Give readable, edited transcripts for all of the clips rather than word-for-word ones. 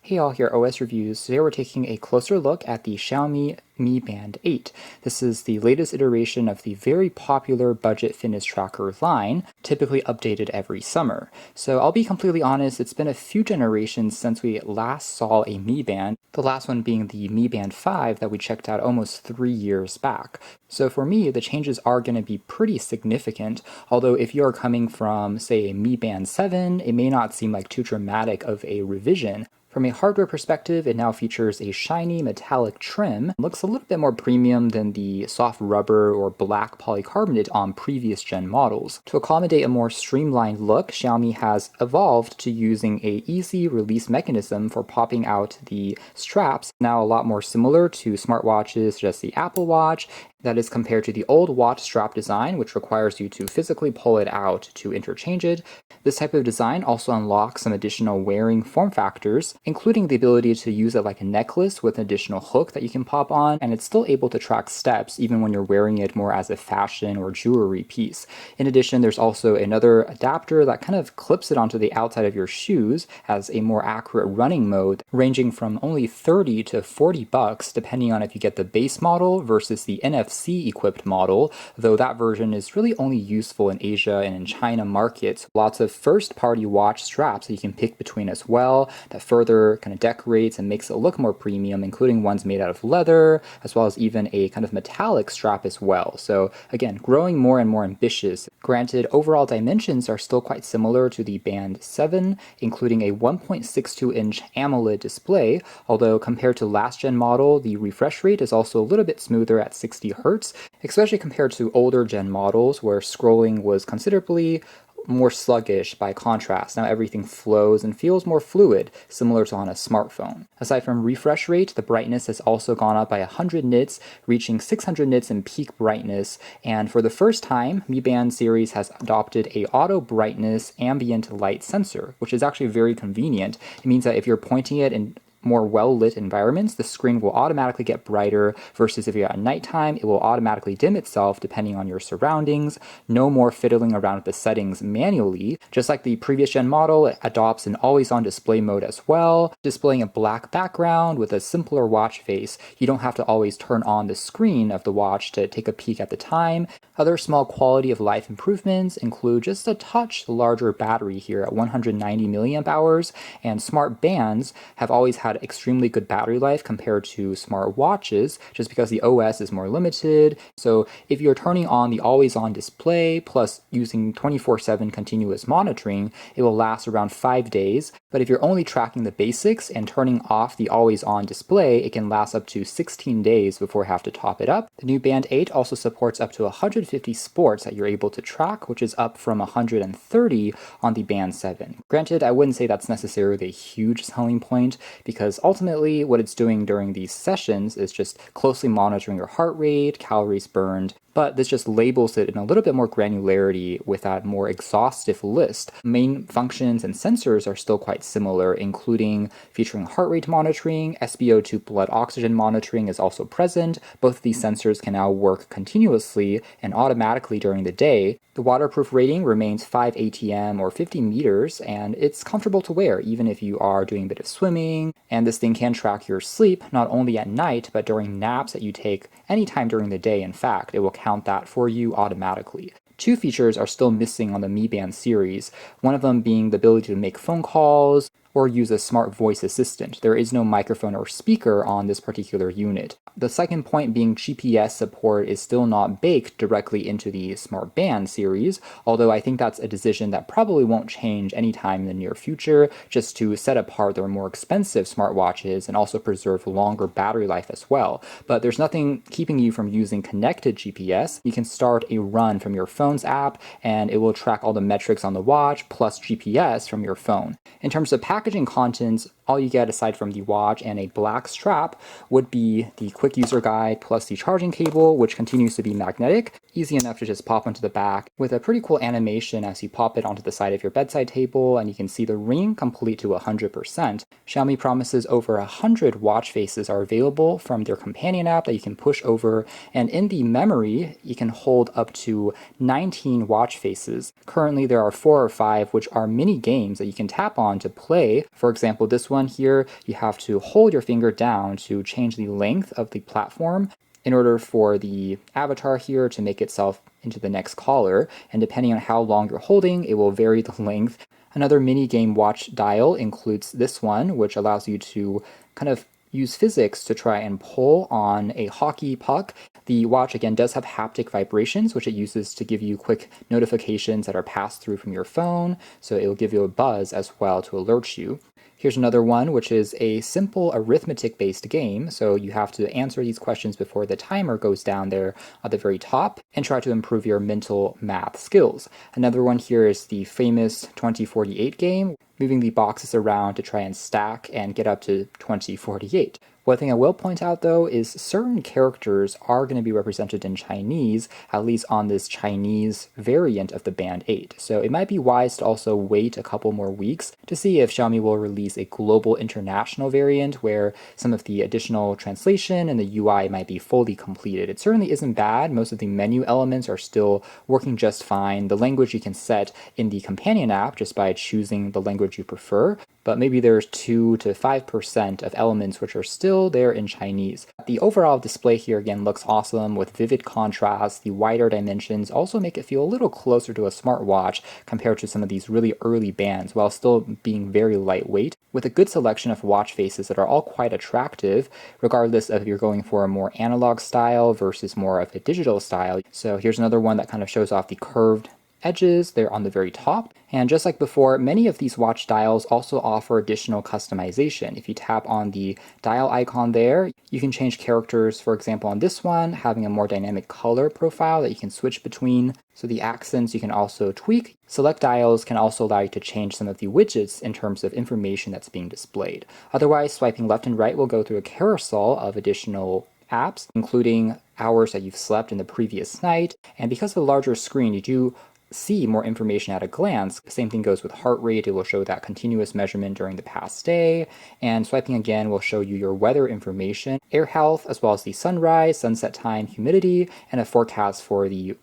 Hey all, here OS Reviews. Today we're taking a closer look at the Xiaomi Mi Band 8. This is the latest iteration of the very popular budget fitness tracker line, typically updated every summer. So I'll be completely honest, it's been a few generations since we last saw a Mi Band, the last one being the Mi Band 5 that we checked out almost 3 years back. So for me, the changes are going to be pretty significant, although if you're coming from, say, a Mi Band 7, it may not seem like too dramatic of a revision. From a hardware perspective, it now features a shiny metallic trim. It looks a little bit more premium than the soft rubber or black polycarbonate on previous gen models. To accommodate a more streamlined look, Xiaomi has evolved to using a easy release mechanism for popping out the straps, now a lot more similar to smartwatches such as the Apple Watch. That is compared to the old watch strap design, which requires you to physically pull it out to interchange it. This type of design also unlocks some additional wearing form factors, including the ability to use it like a necklace with an additional hook that you can pop on, and it's still able to track steps even when you're wearing it more as a fashion or jewelry piece. In addition, there's also another adapter that kind of clips it onto the outside of your shoes as a more accurate running mode, ranging from only $30 to $40 depending on if you get the base model versus the NFC equipped model, though that version is really only useful in Asia and in China markets. Lots of first-party watch straps that you can pick between as well that further kind of decorates and makes it look more premium, including ones made out of leather, as well as even a kind of metallic strap as well. So again, growing more and more ambitious. Granted, overall dimensions are still quite similar to the Band 7, including a 1.62-inch AMOLED display, although compared to last gen model, the refresh rate is also a little bit smoother at 60 Hz, especially compared to older gen models where scrolling was considerably more sluggish by contrast. Now everything flows and feels more fluid, similar to on a smartphone. Aside from refresh rate, the brightness has also gone up by 100 nits, reaching 600 nits in peak brightness, and for the first time, Mi Band series has adopted a auto brightness ambient light sensor, which is actually very convenient. It means that if you're pointing it in more well-lit environments, the screen will automatically get brighter, versus if you're at nighttime, it will automatically dim itself depending on your surroundings. No more fiddling around with the settings manually. Just like the previous gen model, it adopts an always-on display mode as well, displaying a black background with a simpler watch face. You don't have to always turn on the screen of the watch to take a peek at the time. Other small quality of life improvements include just a touch larger battery here at 190 milliamp hours, and smart bands have always had extremely good battery life compared to smart watches, just because the OS is more limited. So if you're turning on the always-on display plus using 24/7 continuous monitoring, it will last around 5 days. But if you're only tracking the basics and turning off the always-on display, it can last up to 16 days before you have to top it up. The new Band 8 also supports up to 150 sports that you're able to track, which is up from 130 on the Band 7. Granted, I wouldn't say that's necessarily a huge selling point, because ultimately what it's doing during these sessions is just closely monitoring your heart rate, calories burned, but this just labels it in a little bit more granularity with that more exhaustive list. Main functions and sensors are still quite similar, including featuring heart rate monitoring. SpO2 blood oxygen monitoring is also present. Both of these sensors can now work continuously and automatically during the day. The waterproof rating remains 5 ATM or 50 meters, and it's comfortable to wear even if you are doing a bit of swimming. And this thing can track your sleep, not only at night, but during naps that you take anytime during the day. In fact, it will count that for you automatically. Two features are still missing on the Mi Band series, one of them being the ability to make phone calls or use a smart voice assistant. There is no microphone or speaker on this particular unit. The second point being GPS support is still not baked directly into the Smart Band series, although I think that's a decision that probably won't change anytime in the near future, just to set apart their more expensive smartwatches and also preserve longer battery life as well. But there's nothing keeping you from using connected GPS. You can start a run from your phone's app and it will track all the metrics on the watch plus GPS from your phone. In terms of packaging contents, all you get aside from the watch and a black strap would be the quick user guide plus the charging cable, which continues to be magnetic, easy enough to just pop onto the back, with a pretty cool animation as you pop it onto the side of your bedside table, and you can see the ring complete to 100%. Xiaomi promises over 100 watch faces are available from their companion app that you can push over, and in the memory, you can hold up to 19 watch faces. Currently, there are 4 or 5 which are mini games that you can tap on to play. For example, this one one here, you have to hold your finger down to change the length of the platform in order for the avatar here to make itself into the next collar, and depending on how long you're holding, it will vary the length. Another mini game watch dial includes this one, which allows you to kind of use physics to try and pull on a hockey puck. The watch again does have haptic vibrations, which it uses to give you quick notifications that are passed through from your phone, so it will give you a buzz as well to alert you. Here's another one, which is a simple arithmetic-based game, so you have to answer these questions before the timer goes down there at the very top and try to improve your mental math skills. Another one here is the famous 2048 game, moving the boxes around to try and stack and get up to 2048. One thing I will point out though is certain characters are going to be represented in Chinese, at least on this Chinese variant of the Band 8. So it might be wise to also wait a couple more weeks to see if Xiaomi will release a global international variant where some of the additional translation and the UI might be fully completed. It certainly isn't bad. Most of the menu elements are still working just fine. The language you can set in the companion app just by choosing the language you prefer, but maybe there's 2 to 5% of elements which are still there in Chinese. The overall display here again looks awesome with vivid contrast. The wider dimensions also make it feel a little closer to a smartwatch compared to some of these really early bands, while still being very lightweight, with a good selection of watch faces that are all quite attractive, regardless of if you're going for a more analog style versus more of a digital style. So here's another one that kind of shows off the curved edges there on the very top. And just like before, many of these watch dials also offer additional customization. If you tap on the dial icon there, you can change characters, for example on this one, having a more dynamic color profile that you can switch between. So the accents you can also tweak. Select dials can also allow you to change some of the widgets in terms of information that's being displayed. Otherwise, swiping left and right will go through a carousel of additional apps, including hours that you've slept in the previous night. And because of the larger screen, you do see more information at a glance. Same thing goes with heart rate. It will show that continuous measurement during the past day. And swiping again will show you your weather information, air health, as well as the sunrise, sunset time, humidity, and a forecast for the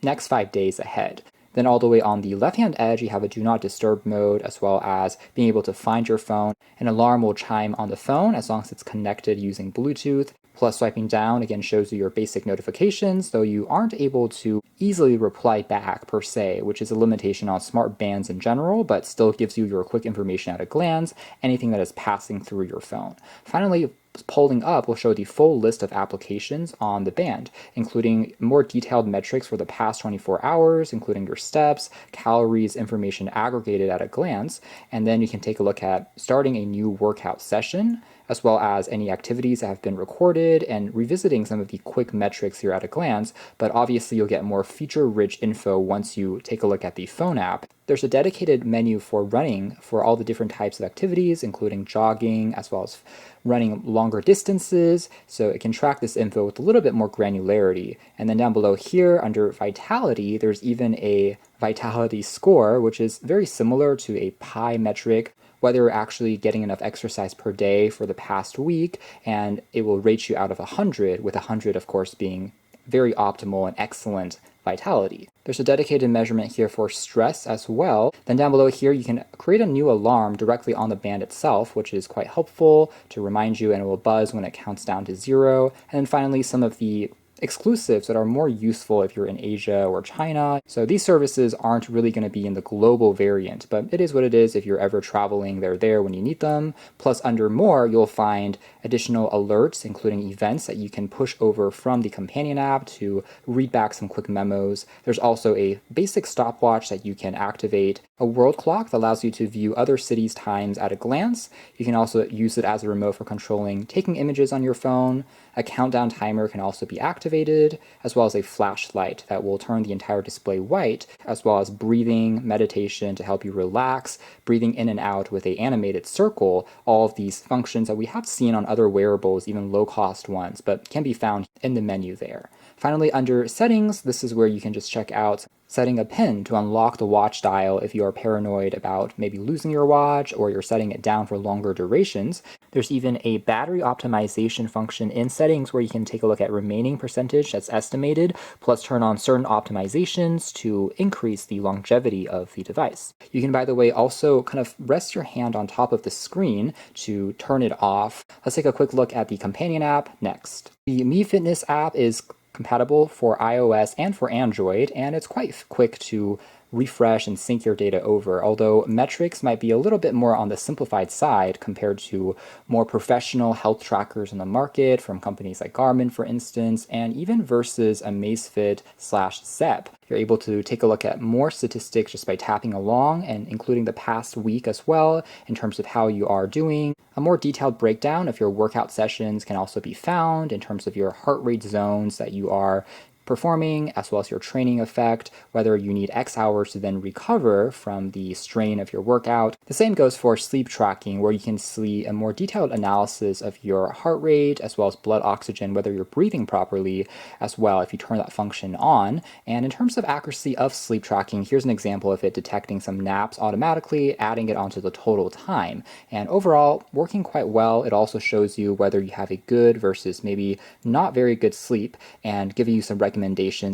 next 5 days ahead. Then all the way on the left-hand edge, you have a do not disturb mode, as well as being able to find your phone. An alarm will chime on the phone as long as it's connected using Bluetooth. Plus, swiping down again shows you your basic notifications, though you aren't able to easily reply back per se, which is a limitation on smart bands in general, but still gives you your quick information at a glance, anything that is passing through your phone. Finally, pulling up will show the full list of applications on the band, including more detailed metrics for the past 24 hours, including your steps, calories, information aggregated at a glance, and then you can take a look at starting a new workout session, as well as any activities that have been recorded and revisiting some of the quick metrics here at a glance, but obviously you'll get more feature-rich info once you take a look at the phone app. There's a dedicated menu for running for all the different types of activities, including jogging, as well as running longer distances, so it can track this info with a little bit more granularity. And then down below here, under Vitality, there's even a Vitality score, which is very similar to a pi metric, whether you're actually getting enough exercise per day for the past week, and it will rate you out of 100, with 100 of course being very optimal and excellent vitality. There's a dedicated measurement here for stress as well. Then down below here, you can create a new alarm directly on the band itself, which is quite helpful to remind you, and it will buzz when it counts down to 0. And then finally, some of the exclusives that are more useful if you're in Asia or China. So these services aren't really going to be in the global variant, but it is what it is. If you're ever traveling, they're there when you need them. Plus, under More, you'll find additional alerts, including events that you can push over from the companion app to read back some quick memos. There's also a basic stopwatch that you can activate, a world clock that allows you to view other cities' times at a glance. You can also use it as a remote for controlling taking images on your phone. A countdown timer can also be activated, as well as a flashlight that will turn the entire display white, as well as breathing, meditation to help you relax, breathing in and out with an animated circle, all of these functions that we have seen on other wearables, even low-cost ones, but can be found in the menu there. Finally, under Settings, this is where you can just check out setting a pin to unlock the watch dial if you are paranoid about maybe losing your watch or you're setting it down for longer durations. There's even a battery optimization function in settings where you can take a look at remaining percentage that's estimated, plus turn on certain optimizations to increase the longevity of the device. You can, by the way, also kind of rest your hand on top of the screen to turn it off. Let's take a quick look at the companion app next. The Mi Fitness app is compatible for iOS and for Android, and it's quite quick to refresh and sync your data over, although metrics might be a little bit more on the simplified side compared to more professional health trackers in the market from companies like Garmin, for instance, and even versus Amazfit/Zepp. You're able to take a look at more statistics just by tapping along and including the past week as well in terms of how you are doing. A more detailed breakdown of your workout sessions can also be found in terms of your heart rate zones that you are performing, as well as your training effect, whether you need X hours to then recover from the strain of your workout. The same goes for sleep tracking, where you can see a more detailed analysis of your heart rate, as well as blood oxygen, whether you're breathing properly as well if you turn that function on. And in terms of accuracy of sleep tracking, here's an example of it detecting some naps automatically, adding it onto the total time. And overall, working quite well. It also shows you whether you have a good versus maybe not very good sleep, and giving you some recommendations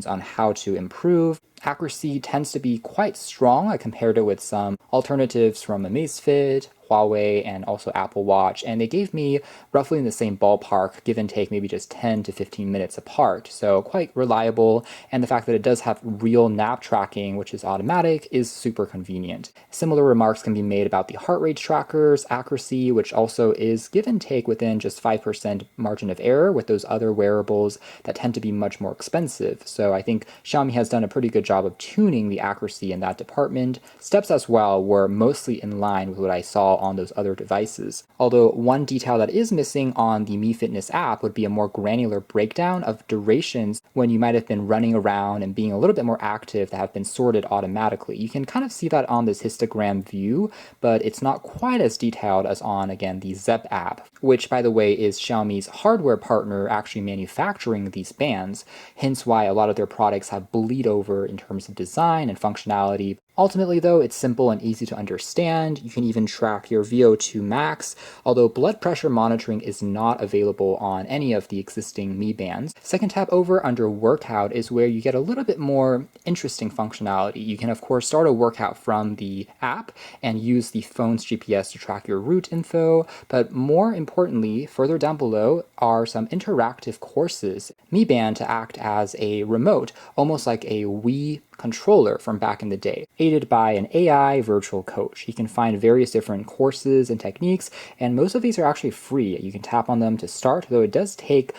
on how to improve. Accuracy tends to be quite strong. I compared it with some alternatives from Amazfit, Huawei, and also Apple Watch, and they gave me roughly in the same ballpark, give and take maybe just 10 to 15 minutes apart. So quite reliable, and the fact that it does have real nap tracking, which is automatic, is super convenient. Similar remarks can be made about the heart rate tracker's accuracy, which also is give and take within just 5% margin of error with those other wearables that tend to be much more expensive. So I think Xiaomi has done a pretty good job of tuning the accuracy in that department. Steps as well were mostly in line with what I saw on those other devices. Although one detail that is missing on the Mi Fitness app would be a more granular breakdown of durations when you might have been running around and being a little bit more active that have been sorted automatically. You can kind of see that on this histogram view, but it's not quite as detailed as on, again, the Zepp app, which, by the way, is Xiaomi's hardware partner actually manufacturing these bands, hence why a lot of their products have bleed over in terms of design and functionality. Ultimately, though, it's simple and easy to understand. You can even track your VO2 max, although blood pressure monitoring is not available on any of the existing Mi Bands. Second tab over under workout is where you get a little bit more interesting functionality. You can, of course, start a workout from the app and use the phone's GPS to track your route info, but more importantly, further down below are some interactive courses. Mi Band to act as a remote, almost like a Wii controller from back in the day, aided by an AI virtual coach. You can find various different courses and techniques, and most of these are actually free. You can tap on them to start, though it does take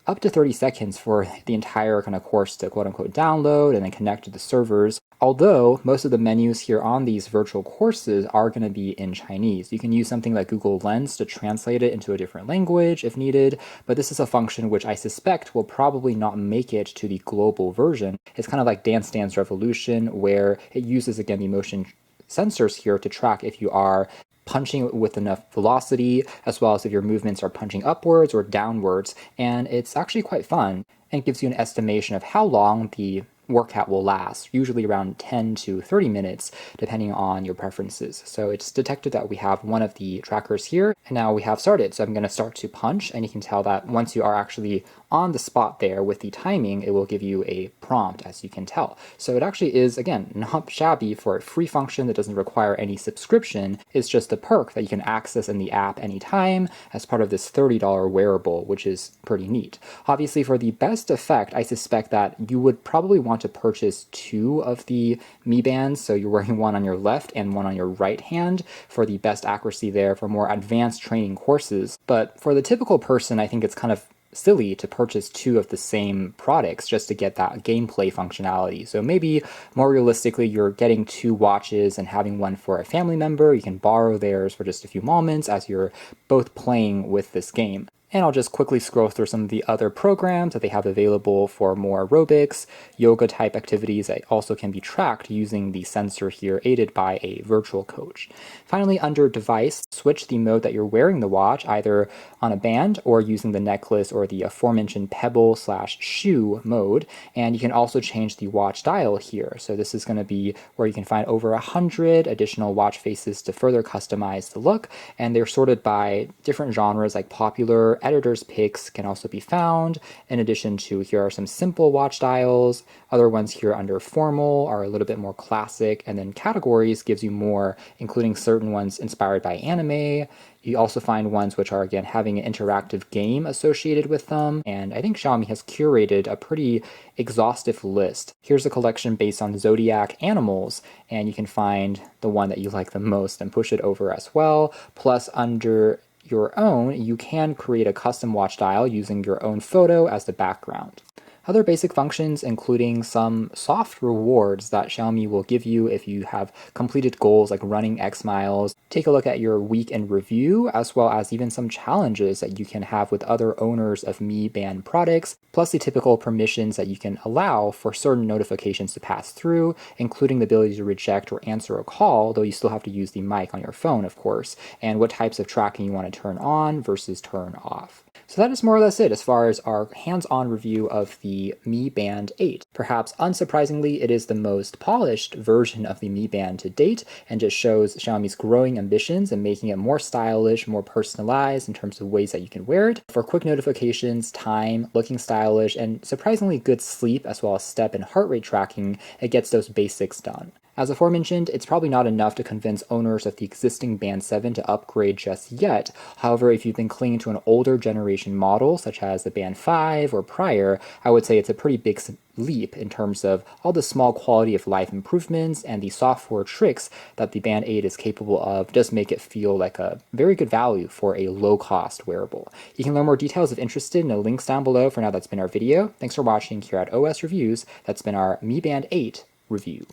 up to 30 seconds for the entire kind of course to quote-unquote download and then connect to the servers. Although most of the menus here on these virtual courses are going to be in Chinese. You can use something like Google Lens to translate it into a different language if needed, but this is a function which I suspect will probably not make it to the global version. It's kind of like Dance Dance Revolution, where it uses, again, the motion sensors here to track if you are punching with enough velocity, as well as if your movements are punching upwards or downwards, and it's actually quite fun and gives you an estimation of how long the workout will last, usually around 10 to 30 minutes, depending on your preferences. So it's detected that we have one of the trackers here, and now we have started. So I'm going to start to punch, and you can tell that once you are actually on the spot there with the timing, it will give you a prompt, as you can tell. So it actually is, again, not shabby for a free function that doesn't require any subscription. It's just a perk that you can access in the app anytime as part of this $30 wearable, which is pretty neat. Obviously, for the best effect, I suspect that you would probably want to purchase two of the Mi Bands, so you're wearing one on your left and one on your right hand for the best accuracy there for more advanced training courses. But for the typical person, I think it's kind of silly to purchase two of the same products just to get that gameplay functionality. So maybe more realistically, you're getting two watches and having one for a family member. You can borrow theirs for just a few moments as you're both playing with this game. And I'll just quickly scroll through some of the other programs that they have available for more aerobics, yoga type activities that also can be tracked using the sensor here aided by a virtual coach. Finally, under device, switch the mode that you're wearing the watch either on a band or using the necklace or the aforementioned pebble/shoe mode. And you can also change the watch dial here. So this is going to be where you can find over 100 additional watch faces to further customize the look. And they're sorted by different genres like popular, editor's picks can also be found. In addition to, here are some simple watch dials. Other ones here under formal are a little bit more classic. And then categories gives you more, including certain ones inspired by anime. You also find ones which are, again, having an interactive game associated with them. And I think Xiaomi has curated a pretty exhaustive list. Here's a collection based on zodiac animals, and you can find the one that you like the most and push it over as well. Plus, under your own, you can create a custom watch dial using your own photo as the background. Other basic functions including some soft rewards that Xiaomi will give you if you have completed goals like running X miles. Take a look at your week in review, as well as even some challenges that you can have with other owners of Mi Band products, plus the typical permissions that you can allow for certain notifications to pass through, including the ability to reject or answer a call, though you still have to use the mic on your phone, of course, and what types of tracking you want to turn on versus turn off. So that is more or less it as far as our hands-on review of the Mi Band 8. Perhaps unsurprisingly, it is the most polished version of the Mi Band to date, and just shows Xiaomi's growing ambitions and making it more stylish, more personalized in terms of ways that you can wear it. For quick notifications, time, looking stylish, and surprisingly good sleep as well as step and heart rate tracking, it gets those basics done. As aforementioned, it's probably not enough to convince owners of the existing Band 7 to upgrade just yet. However, if you've been clinging to an older generation model, such as the Band 5 or prior, I would say it's a pretty big leap in terms of all the small quality of life improvements and the software tricks that the Band 8 is capable of does make it feel like a very good value for a low-cost wearable. You can learn more details if interested in the links down below. For now, that's been our video. Thanks for watching here at OS Reviews. That's been our Mi Band 8 review.